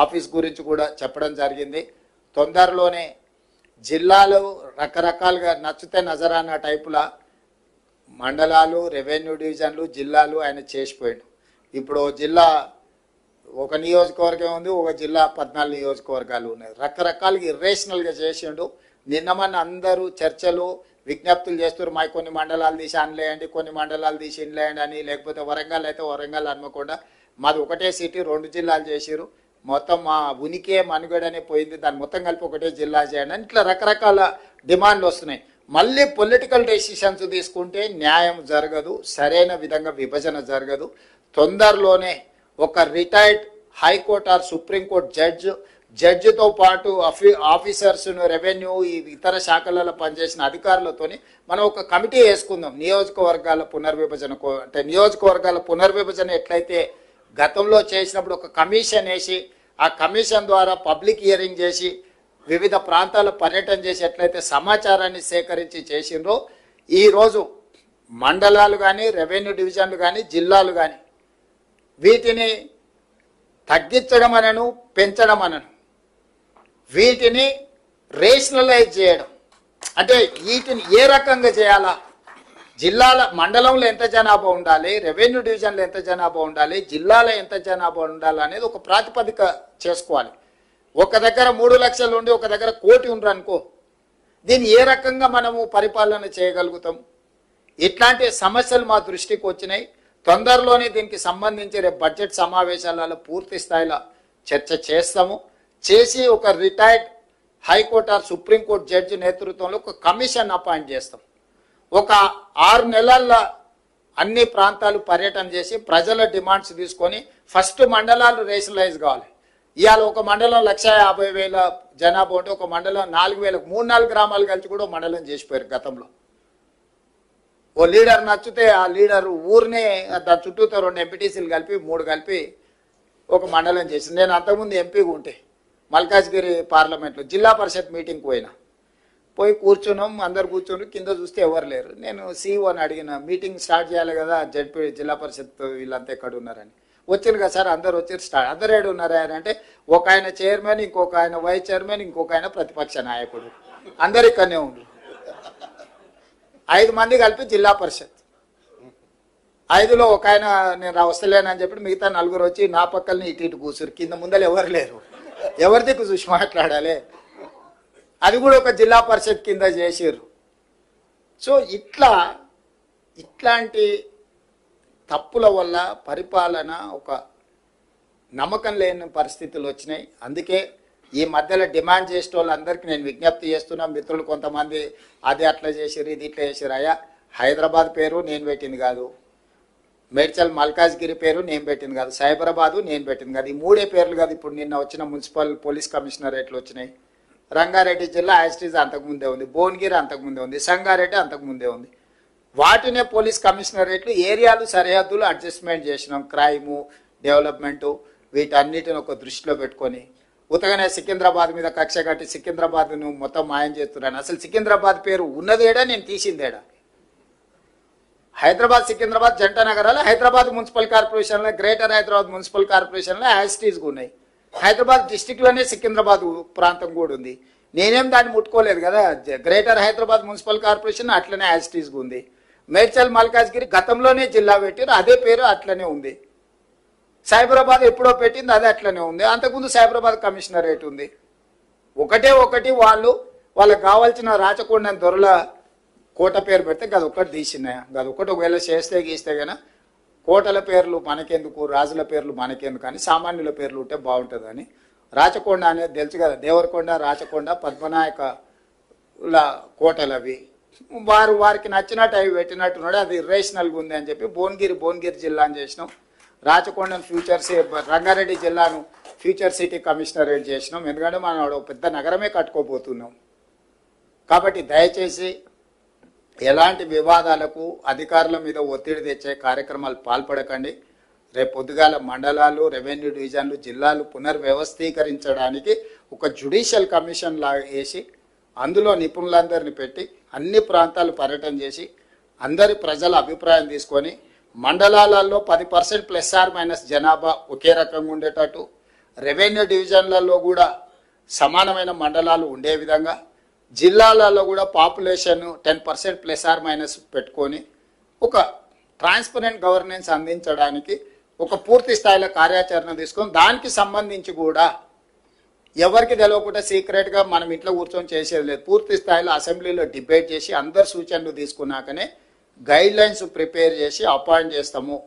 Office గురించి కూడా చెప్పడం జరిగింది. తొందరలోనే జిల్లాలు రకరకాలుగా నచ్చితే నజరానా టైపుల మండలాలు, రెవెన్యూ డివిజన్లు, జిల్లాలు ఆయన చేసిపోయాడు. ఇప్పుడు జిల్లా ఒక నియోజకవర్గం ఉంది, ఒక జిల్లా 14 నియోజకవర్గాలు ఉన్నాయి. రకరకాలుగా ఇర్రేషనల్గా చేసిండు. నిన్నమన్న అందరూ చర్చలు విజ్ఞప్తులు చేస్తారు, మా కొన్ని మండలాలు తీసి అనలేయండి, కొన్ని మండలాలు తీసి ఇన్లేయండి అని. లేకపోతే వరంగల్ అయితే వరంగల్ అనుకోకుండా మాది ఒకటే సిటీ 2 జిల్లాలు చేసిరు, మొత్తం మా ఉనికే మనుగడనే పోయింది, దాన్ని మొత్తం కలిపి ఒకటే జిల్లా చేయండి అని ఇట్లా రకరకాల డిమాండ్లు వస్తున్నాయి. మళ్ళీ పొలిటికల్ డెసిషన్స్ తీసుకుంటే న్యాయం జరగదు, సరైన విధంగా విభజన జరగదు. తొందరలోనే ఒక రిటైర్డ్ హైకోర్టు ఆర్ సుప్రీంకోర్టు జడ్జితో పాటు ఆఫీసర్స్, రెవెన్యూ, ఈ ఇతర శాఖలలో పనిచేసిన అధికారులతోని మనం ఒక కమిటీ వేసుకుందాం. నియోజకవర్గాల పునర్విభజన అంటే నియోజకవర్గాల పునర్విభజన ఎట్లయితే గతంలో చేసినప్పుడు ఒక కమిషన్ వేసి ఆ కమిషన్ ద్వారా పబ్లిక్ హియరింగ్ చేసి వివిధ ప్రాంతాల పర్యటన చేసి ఎట్లయితే సమాచారాన్ని సేకరించి చేసిండ్రో, ఈరోజు మండలాలు కానీ, రెవెన్యూ డివిజన్లు కానీ, జిల్లాలు కానీ వీటిని తగ్గించడం అనను, పెంచడం అనను, వీటిని రేషనలైజ్ చేయడం. అంటే వీటిని ఏ రకంగా చేయాలా, జిల్లాల మండలంలో ఎంత జనాభా ఉండాలి, రెవెన్యూ డివిజన్లో ఎంత జనాభా ఉండాలి, జిల్లాలో ఎంత జనాభా ఉండాలి అనేది ఒక ప్రాతిపదిక చేసుకోవాలి. ఒక దగ్గర 3 లక్షలు ఉండి ఒక దగ్గర 1 కోటి ఉండరు అనుకో, దీన్ని ఏ రకంగా మనము పరిపాలన చేయగలుగుతాం? ఇట్లాంటి సమస్యలు మా దృష్టికి వచ్చినాయి. తొందరలోనే దీనికి సంబంధించి రేపు బడ్జెట్ సమావేశాలలో పూర్తి స్థాయిలో చర్చ చేస్తాము. చేసి ఒక retired high court or supreme court judge నేతృత్వంలో ఒక కమిషన్ అపాయింట్ చేస్తాం. ఒక 6 నెలల్లో అన్ని ప్రాంతాలు పర్యటన చేసి ప్రజల డిమాండ్స్ తీసుకొని ఫస్ట్ మండలాలు రేషనలైజ్ కావాలి. ఇవాళ ఒక మండలం 1,50,000 జనాభా ఉంటే ఒక మండలం 4,000, 3-4 గ్రామాలు కలిసి కూడా మండలం చేసిపోయారు గతంలో. ఓ లీడర్ నచ్చితే ఆ లీడర్ ఊరినే దాని చుట్టూతో 2 ఎంపీటీసీలు కలిపి 3 కలిపి ఒక మండలం చేసింది. నేను అంతకుముందు ఎంపీగా ఉంటే మల్కాజ్గిరి పార్లమెంట్లో జిల్లా పరిషత్ మీటింగ్కి పోయి కూర్చున్నాం, అందరు కూర్చుని కింద చూస్తే ఎవరు లేరు. నేను సీఈఓని అడిగిన, మీటింగ్ స్టార్ట్ చేయాలి కదా, జడ్పీ జిల్లా పరిషత్ వీళ్ళంతా ఎక్కడ ఉన్నారని. వచ్చింది కదా సార్, అందరు వచ్చారు, స్టార్ట్. అందరు ఏడు ఉన్నారా అంటే ఒక ఆయన చైర్మన్, ఇంకొక ఆయన వైస్ చైర్మన్, ఇంకొక ఆయన ప్రతిపక్ష నాయకుడు, అందరు ఇక్కడనే ఉండరు. 5 మంది కలిపి జిల్లా పరిషత్. 5లో ఒక ఆయన నేను వస్తలేనని చెప్పి మిగతా 4 వచ్చి నా పక్కల్ని ఇటు కూర్చురు, కింద ముందలు ఎవరు లేరు, ఎవరి దిక్కు చూసి మాట్లాడాలి. అది కూడా ఒక జిల్లా పరిషత్ కింద చేసారు. సో ఇట్లాంటి తప్పుల వల్ల పరిపాలన ఒక నమ్మకం లేని పరిస్థితులు వచ్చినాయి. అందుకే ఈ మధ్యలో డిమాండ్ చేసే వాళ్ళందరికీ నేను విజ్ఞప్తి చేస్తున్నా. మిత్రులు కొంతమంది అది అట్లా చేసారు, ఇది ఇట్లా చేసారు. అయ్యా, హైదరాబాద్ పేరు నేను పెట్టింది కాదు, మేడ్చల్ మల్కాజ్గిరి పేరు నేను పెట్టింది కాదు, సైబరాబాదు నేను పెట్టింది కాదు. ఈ 3 పేర్లు కాదు. ఇప్పుడు నిన్న వచ్చిన మున్సిపల్ పోలీస్ కమిషనరేట్లు వచ్చినాయి. రంగారెడ్డి జిల్లా యాస్టీజ్ అంతకుముందే ఉంది, భువనగిరి అంతకుముందే ఉంది, సంగారెడ్డి అంతకుముందే ఉంది. వాటినే పోలీస్ కమిషనరేట్లు, ఏరియాలు, సరిహద్దులు అడ్జస్ట్మెంట్ చేసినాం. క్రైము, డెవలప్మెంటు, వీటన్నిటిని ఒక దృష్టిలో పెట్టుకొని ఉతగానే సికింద్రాబాద్ మీద కక్ష కట్టి సికింద్రాబాద్ను మొత్తం మాయం చేస్తున్నాను. అసలు సికింద్రాబాద్ పేరు ఉన్నదేడా, నేను తీసిందేడా? హైదరాబాద్, సికింద్రాబాద్ జంట నగరాలు హైదరాబాద్ మున్సిపల్ కార్పొరేషన్లో, గ్రేటర్ హైదరాబాద్ మున్సిపల్ కార్పొరేషన్లో యాస్టీస్గా ఉన్నాయి. హైదరాబాద్ డిస్టిక్లోనే సికింద్రాబాద్ ప్రాంతం కూడా ఉంది. నేనేం దాన్ని ముట్టుకోలేదు కదా. గ్రేటర్ హైదరాబాద్ మున్సిపల్ కార్పొరేషన్ అట్లనే యాస్టీస్గా ఉంది. మేడ్చల్ మల్కాజ్గిరి గతంలోనే జిల్లా పెట్టారు, అదే పేరు అట్లనే ఉంది. సైబరాబాద్ ఎప్పుడో పెట్టింది, అదే అట్లనే ఉంది. అంతకుముందు సైబరాబాద్ కమిషనరేట్ ఉంది. ఒకటి వాళ్ళకి కావాల్సిన రాచకొండ దొరల కోట పేరు పెడితే గదొక్కటి తీసినాయా? గదొక్కటి ఒకవేళ చేస్తే గీస్తే కన్నా కోటల పేర్లు మనకెందుకు, రాజుల పేర్లు మనకెందుకు కానీ సామాన్యుల పేర్లు ఉంటే బాగుంటుందని. రాచకొండ అనేది తెలుసు కదా, దేవరకొండ, రాచకొండ, పద్మనాయకుల కోటలు అవి. వారికి నచ్చినట్టు అవి పెట్టినట్టున్నాడు. అది ఇర్రేషనల్గా ఉంది అని చెప్పి భువనగిరి జిల్లా అని చేసినాం. రాచకొండను రంగారెడ్డి జిల్లాను ఫ్యూచర్ సిటీ కమిషనరేట్ చేసినాం. ఎందుకంటే మనం పెద్ద నగరమే కట్టుకోబోతున్నాం. కాబట్టి దయచేసి ఎలాంటి వివాదాలకు, అధికారుల మీద ఒత్తిడి తెచ్చే కార్యక్రమాలు పాల్పడకండి. రేపు పొద్దుగాల మండలాలు, రెవెన్యూ డివిజన్లు, జిల్లాలు పునర్వ్యవస్థీకరించడానికి ఒక జ్యుడిషియల్ కమిషన్ లాగా వేసి అందులో నిపుణులందరినీ పెట్టి అన్ని ప్రాంతాలు పర్యటన చేసి అందరి ప్రజల అభిప్రాయం తీసుకొని మండలాలలో 10% ± జనాభా ఒకే రకంగా ఉండేటట్టు, రెవెన్యూ డివిజన్లలో కూడా సమానమైన మండలాలు ఉండే విధంగా, జిల్లాలలో కూడా పాపులేషన్ 10% ప్లస్ ఆర్ మైనస్ పెట్టుకొని ఒక ట్రాన్స్పరెంట్ గవర్నెన్స్ అందించడానికి ఒక పూర్తి స్థాయిలో కార్యాచరణ తీసుకొని దానికి సంబంధించి కూడా ఎవరికి తెలియకుండా సీక్రెట్గా మనం ఇంట్లో కూర్చొని చేసేది లేదు. పూర్తి స్థాయిలో అసెంబ్లీలో డిబేట్ చేసి అందరు సూచనలు తీసుకున్నాకనే గైడ్ లైన్స్ ప్రిపేర్ చేసి అపాయింట్ చేస్తాము.